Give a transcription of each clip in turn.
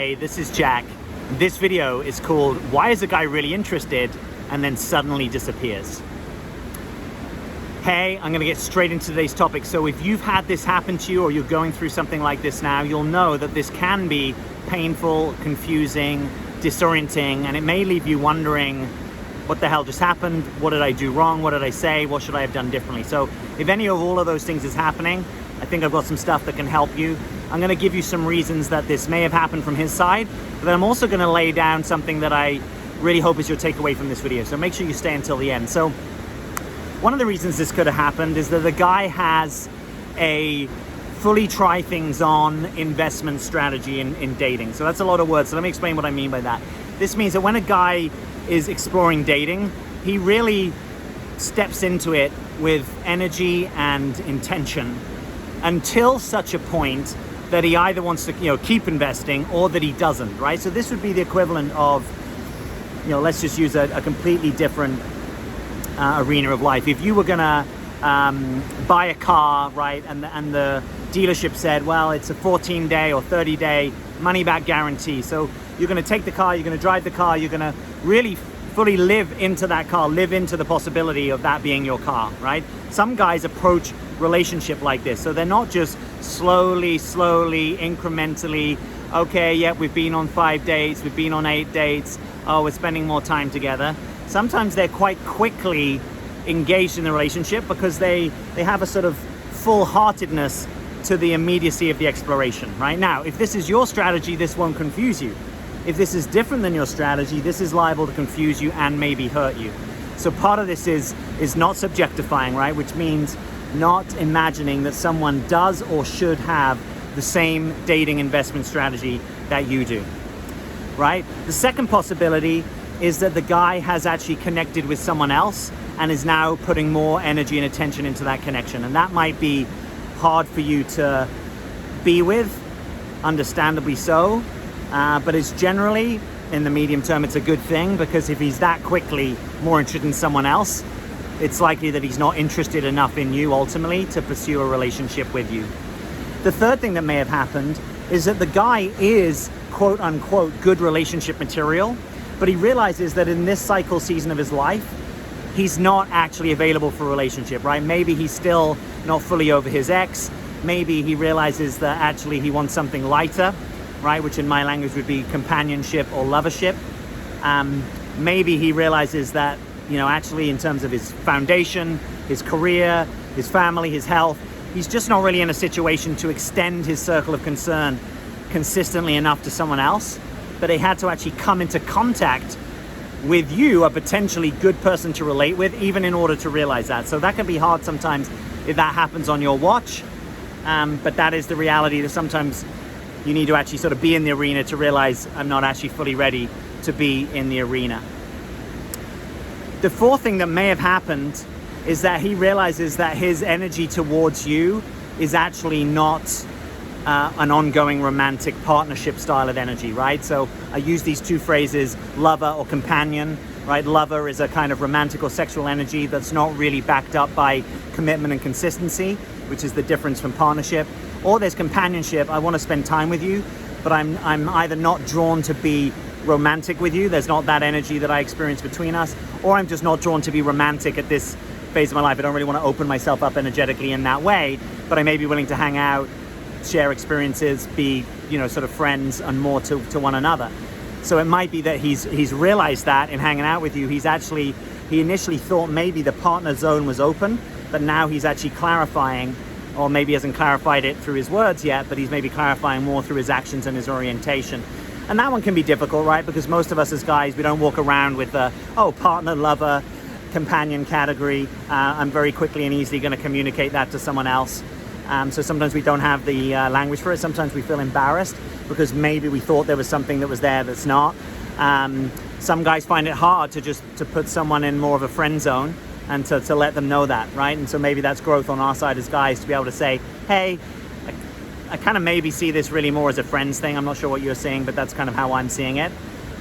Hey, this is Jack. This video is called Why is a Guy Really Interested and Then Suddenly Disappears? Hey, I'm gonna get straight into today's topic. So if you've had this happen to you or you're going through something like this now, you'll know that this can be painful, confusing, disorienting, and it may leave you wondering, what the hell just happened? What did I do wrong? What did I say? What should I have done differently? So if any of all of those things is happening, I think I've got some stuff that can help you. I'm gonna give you some reasons that this may have happened from his side, but then I'm also gonna lay down something that I really hope is your takeaway from this video. So make sure you stay until the end. So one of the reasons this could have happened is that the guy has a fully try things on investment strategy in dating. So that's a lot of words. So let me explain what I mean by that. This means that when a guy is exploring dating, he really steps into it with energy and intention until such a point that he either wants to keep investing or that he doesn't, right? So this would be the equivalent of, let's just use a completely different arena of life. If you were gonna buy a car, right, and the dealership said, well, it's a 14-day or 30-day money-back guarantee. So you're gonna take the car, you're gonna drive the car, you're gonna really fully live into that car, live into the possibility of that being your car, right? Some guys approach relationship like this. So they're not just slowly, incrementally, okay, yeah, we've been on 5 dates, we've been on 8 dates, oh, we're spending more time together. Sometimes they're quite quickly engaged in the relationship because they have a sort of full-heartedness to the immediacy of the exploration, right? Now, if this is your strategy, this won't confuse you. If this is different than your strategy, this is liable to confuse you and maybe hurt you. So part of this is not subjectifying, right? Which means not imagining that someone does or should have the same dating investment strategy that you do, right? The second possibility is that the guy has actually connected with someone else and is now putting more energy and attention into that connection. And that might be hard for you to be with, understandably so, but it's generally, in the medium term, it's a good thing, because if he's that quickly more interested in someone else, it's likely that he's not interested enough in you ultimately to pursue a relationship with you. The third thing that may have happened is that the guy is quote unquote good relationship material, but he realizes that in this cycle season of his life, he's not actually available for a relationship, right? Maybe he's still not fully over his ex. Maybe he realizes that actually he wants something lighter, right? Which in my language would be companionship or lovership. Maybe he realizes that, actually in terms of his foundation, his career, his family, his health, he's just not really in a situation to extend his circle of concern consistently enough to someone else, but he had to actually come into contact with you, a potentially good person to relate with, even in order to realize that. So that can be hard sometimes if that happens on your watch, but that is the reality, that sometimes you need to actually sort of be in the arena to realize I'm not actually fully ready to be in the arena. The fourth thing that may have happened is that he realizes that his energy towards you is actually not an ongoing romantic partnership style of energy, right? So I use these two phrases, lover or companion, right? Lover is a kind of romantic or sexual energy that's not really backed up by commitment and consistency, which is the difference from partnership. Or there's companionship, I want to spend time with you, but I'm either not drawn to be romantic with you, there's not that energy that I experience between us, or I'm just not drawn to be romantic at this phase of my life. I don't really want to open myself up energetically in that way, but I may be willing to hang out, share experiences, be, sort of friends and more to one another. So it might be that he's realized that in hanging out with you, he initially thought maybe the partner zone was open, but now he's actually clarifying, or maybe hasn't clarified it through his words yet, but he's maybe clarifying more through his actions and his orientation. And that one can be difficult, right? Because most of us as guys, we don't walk around with the, partner, lover, companion category. I'm very quickly and easily going to communicate that to someone else. So sometimes we don't have the language for it. Sometimes we feel embarrassed because maybe we thought there was something that was there that's not. Some guys find it hard to put someone in more of a friend zone and to let them know that, right? And so maybe that's growth on our side as guys to be able to say, hey, I kind of maybe see this really more as a friends thing. I'm not sure what you're seeing, but that's kind of how I'm seeing it.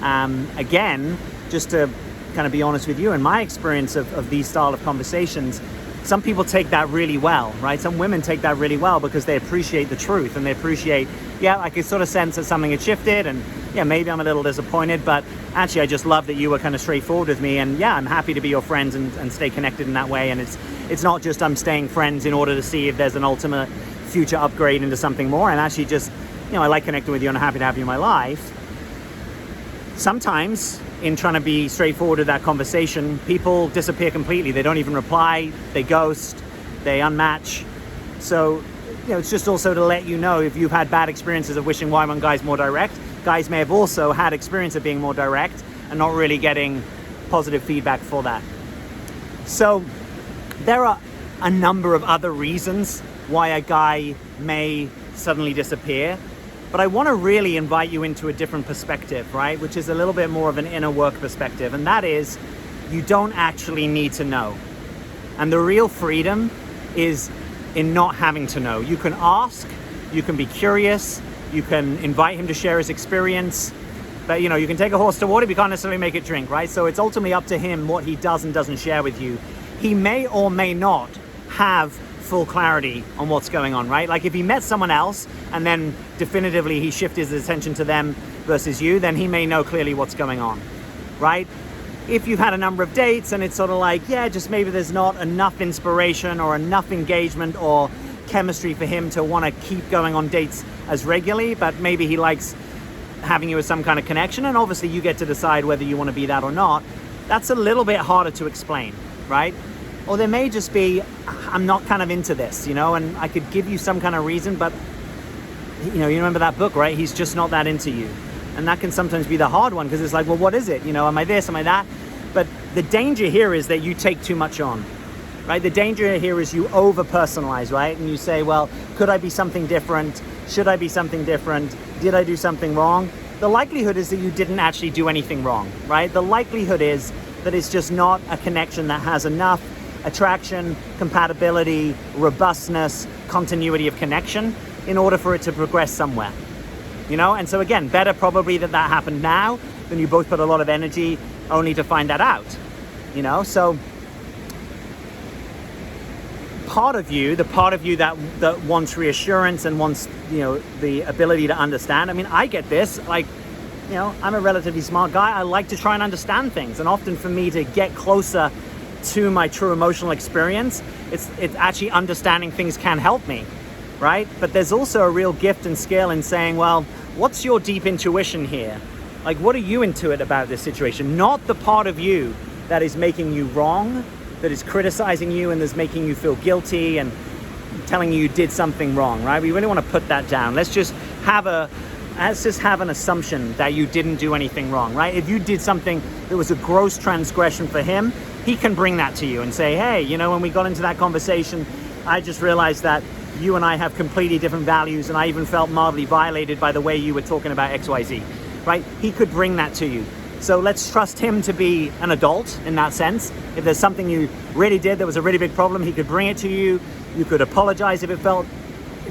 Again, just to kind of be honest with you, in my experience of these style of conversations, some people take that really well, right? Some women take that really well because they appreciate the truth and they appreciate, yeah, I could sort of sense that something had shifted, and yeah, maybe I'm a little disappointed, but actually I just love that you were kind of straightforward with me, and yeah, I'm happy to be your friends and stay connected in that way. And it's not just I'm staying friends in order to see if there's an ultimate future upgrade into something more, and actually just, I like connecting with you and I'm happy to have you in my life. Sometimes in trying to be straightforward with that conversation, people disappear completely. They don't even reply, they ghost, they unmatch. So, it's just also to let you know, if you've had bad experiences of wishing Y1 guys more direct, guys may have also had experience of being more direct and not really getting positive feedback for that. So there are a number of other reasons why a guy may suddenly disappear. But I want to really invite you into a different perspective, right? Which is a little bit more of an inner work perspective. And that is, you don't actually need to know. And the real freedom is in not having to know. You can ask, you can be curious, you can invite him to share his experience. But you can take a horse to water, but you can't necessarily make it drink, right? So it's ultimately up to him what he does and doesn't share with you. He may or may not have full clarity on what's going on, right? Like if he met someone else and then definitively he shifted his attention to them versus you, then he may know clearly what's going on, right? If you've had a number of dates and it's sort of like, yeah, just maybe there's not enough inspiration or enough engagement or chemistry for him to want to keep going on dates as regularly, but maybe he likes having you as some kind of connection, and obviously you get to decide whether you want to be that or not. That's a little bit harder to explain, right? Or there may just be, I'm not kind of into this, and I could give you some kind of reason, but you remember that book, right? He's just not that into you. And that can sometimes be the hard one, because it's like, well, what is it? Am I this, am I that? But the danger here is that you take too much on, right? The danger here is you over-personalize, right? And you say, well, could I be something different? Should I be something different? Did I do something wrong? The likelihood is that you didn't actually do anything wrong, right? The likelihood is that it's just not a connection that has enough attraction, compatibility, robustness, continuity of connection in order for it to progress somewhere. And so again, better probably that happened now than you both put a lot of energy only to find that out. So part of you, the part of you that wants reassurance and wants, the ability to understand. I mean, I get this, like, I'm a relatively smart guy. I like to try and understand things. And often for me to get closer to my true emotional experience, it's actually understanding things can help me, right? But there's also a real gift and skill in saying, well, what's your deep intuition here? Like, what are you intuit about this situation? Not the part of you that is making you wrong, that is criticizing you and is making you feel guilty and telling you did something wrong, right? We really want to put that down. Let's just have an assumption that you didn't do anything wrong, right? If you did something that was a gross transgression for him, he can bring that to you and say, hey, when we got into that conversation, I just realized that you and I have completely different values, and I even felt mildly violated by the way you were talking about XYZ, right? He could bring that to you. So let's trust him to be an adult in that sense. If there's something you really did that was a really big problem, he could bring it to you. You could apologize if it felt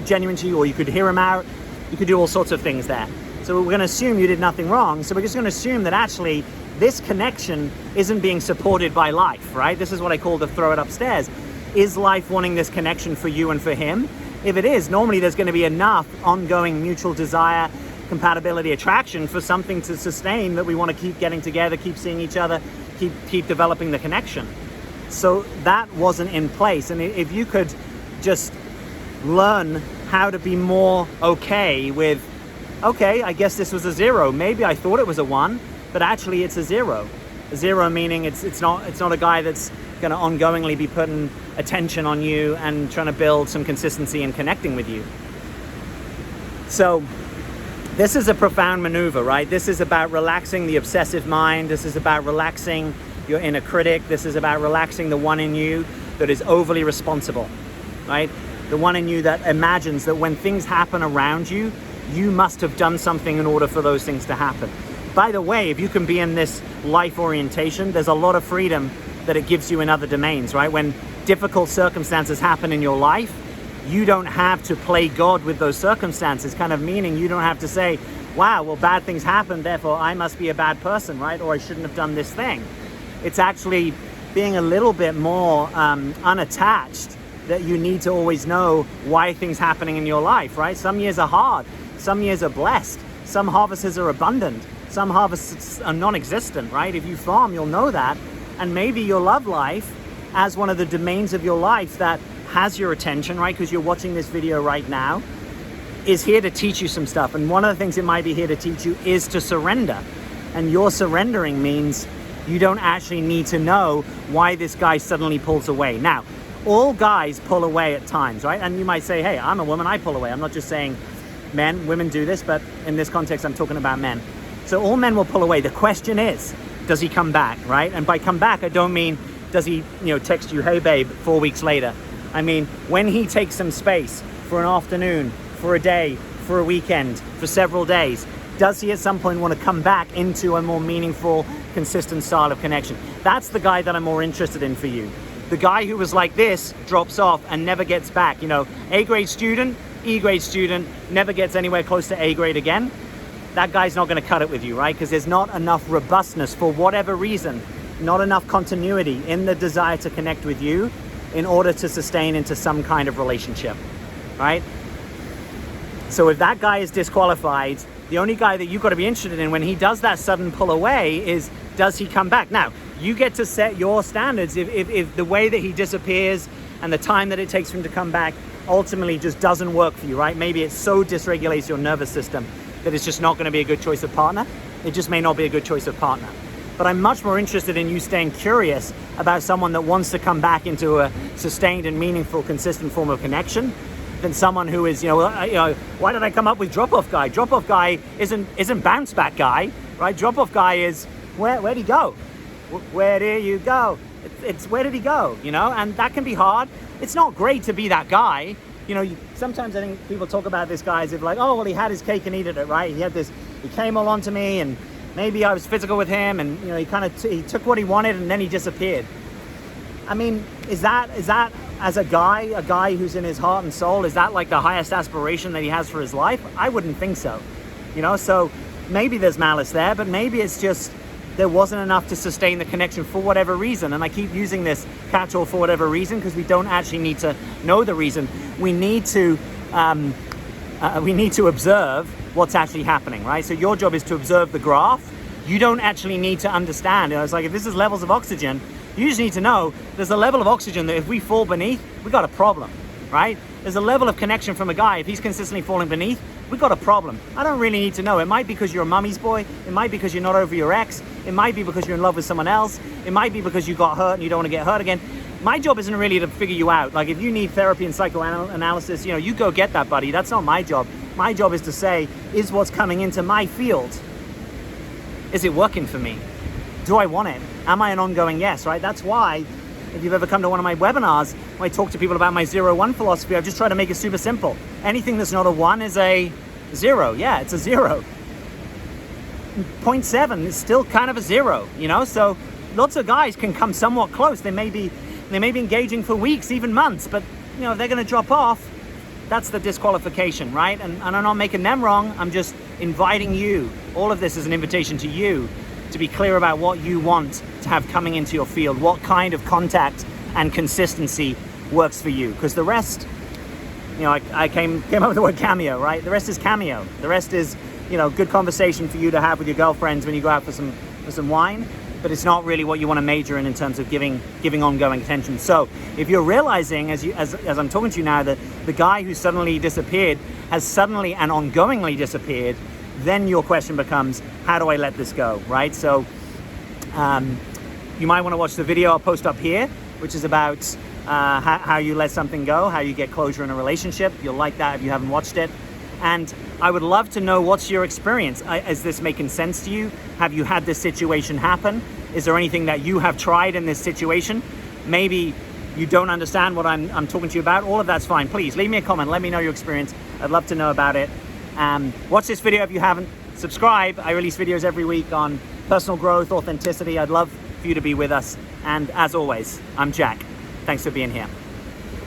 genuine to you, or you could hear him out. You could do all sorts of things there. So we're going to assume you did nothing wrong. So we're just going to assume that actually this connection isn't being supported by life, right? This is what I call the throw it upstairs. Is life wanting this connection for you and for him? If it is, normally there's going to be enough ongoing mutual desire, compatibility, attraction for something to sustain that we want to keep getting together, keep seeing each other, keep developing the connection. So that wasn't in place. And if you could just learn how to be more okay with, okay, I guess this was a 0. Maybe I thought it was a 1, but actually it's a 0. A 0 meaning it's not a guy that's going to ongoingly be putting attention on you and trying to build some consistency and connecting with you. So this is a profound maneuver, right? This is about relaxing the obsessive mind. This is about relaxing your inner critic. This is about relaxing the one in you that is overly responsible, right? The one in you that imagines that when things happen around you, you must have done something in order for those things to happen. By the way, if you can be in this life orientation, there's a lot of freedom that it gives you in other domains, right? When difficult circumstances happen in your life, you don't have to play God with those circumstances, kind of meaning you don't have to say, wow, well, bad things happen, therefore I must be a bad person, right? Or I shouldn't have done this thing. It's actually being a little bit more unattached, that you need to always know why things happening in your life, right? Some years are hard, some years are blessed, some harvests are abundant, some harvests are non-existent, right? If you farm, you'll know that. And maybe your love life, as one of the domains of your life that has your attention, right? Because you're watching this video right now, is here to teach you some stuff. And one of the things it might be here to teach you is to surrender. And your surrendering means you don't actually need to know why this guy suddenly pulls away. Now, all guys pull away at times, right? And you might say, hey, I'm a woman, I pull away. I'm not just saying men, women do this, but in this context, I'm talking about men. So all men will pull away. The question is, does he come back, right? And by come back, I don't mean, does he, text you, hey babe, 4 weeks later. I mean, when he takes some space for an afternoon, for a day, for a weekend, for several days, does he at some point want to come back into a more meaningful, consistent style of connection? That's the guy that I'm more interested in for you. The guy who was like this, drops off and never gets back. A grade student, E grade student, never gets anywhere close to A grade again. That guy's not going to cut it with you, right? Because there's not enough robustness for whatever reason, not enough continuity in the desire to connect with you in order to sustain into some kind of relationship, right? So if that guy is disqualified, the only guy that you've got to be interested in when he does that sudden pull away is, does he come back? Now, you get to set your standards. If the way that he disappears and the time that it takes for him to come back ultimately just doesn't work for you, right? Maybe it so dysregulates your nervous system that it's just not going to be a good choice of partner. It just may not be a good choice of partner. But I'm much more interested in you staying curious about someone that wants to come back into a sustained and meaningful, consistent form of connection than someone who is, why did I come up with drop-off guy? Drop-off guy isn't bounce back guy, right? Drop-off guy is, where'd he go? Where did you go? It's where did he go? And that can be hard. It's not great to be that guy. Sometimes I think people talk about this guy as if like, oh, well, he had his cake and eat it, right? He came all onto me and maybe I was physical with him and, he took what he wanted and then he disappeared. I mean, is that as a guy who's in his heart and soul, is that like the highest aspiration that he has for his life? I wouldn't think so. So maybe there's malice there, but maybe it's just there wasn't enough to sustain the connection for whatever reason. And I keep using this catch-all for whatever reason because we don't actually need to know the reason. We need to observe what's actually happening, right? So your job is to observe the graph. You don't actually need to understand. It's like if this is levels of oxygen, you just need to know there's a level of oxygen that if we fall beneath, we got a problem, right? There's a level of connection from a guy. If he's consistently falling beneath, we got a problem. I don't really need to know. It might be because you're a mummy's boy. It might be because you're not over your ex. It might be because you're in love with someone else. It might be because you got hurt and you don't want to get hurt again. My job isn't really to figure you out. Like if you need therapy and psychoanalysis, you go get that, buddy. That's not my job. My job is to say, is what's coming into my field, is it working for me? Do I want it? Am I an ongoing yes, right? That's why if you've ever come to one of my webinars, when I talk to people about my 0-1 philosophy, I've just tried to make it super simple. Anything that's not a 1 is a 0. Yeah, it's a 0. 0.7 is still kind of a 0, So lots of guys can come somewhat close. They may be engaging for weeks, even months, but if they're going to drop off, that's the disqualification, right? And I'm not making them wrong. I'm just inviting you. All of this is an invitation to you to be clear about what you want to have coming into your field, what kind of contact and consistency works for you. Because the rest, I came up with the word cameo, right? The rest is cameo. The rest is, good conversation for you to have with your girlfriends when you go out for some wine, but it's not really what you want to major in terms of giving ongoing attention. So if you're realizing as I'm talking to you now that the guy who suddenly disappeared has suddenly and ongoingly disappeared, then your question becomes, how do I let this go, right? So you might want to watch the video I'll post up here, which is about how you let something go, how you get closure in a relationship. You'll like that if you haven't watched it. And I would love to know, what's your experience? Is this making sense to you? Have you had this situation happen? Is there anything that you have tried in this situation? Maybe you don't understand what I'm talking to you about. All of that's fine. Please leave me a comment. Let me know your experience. I'd love to know about it. Watch this video if you haven't. Subscribe. I release videos every week on personal growth, authenticity. I'd love for you to be with us. And as always, I'm Jack. Thanks for being here.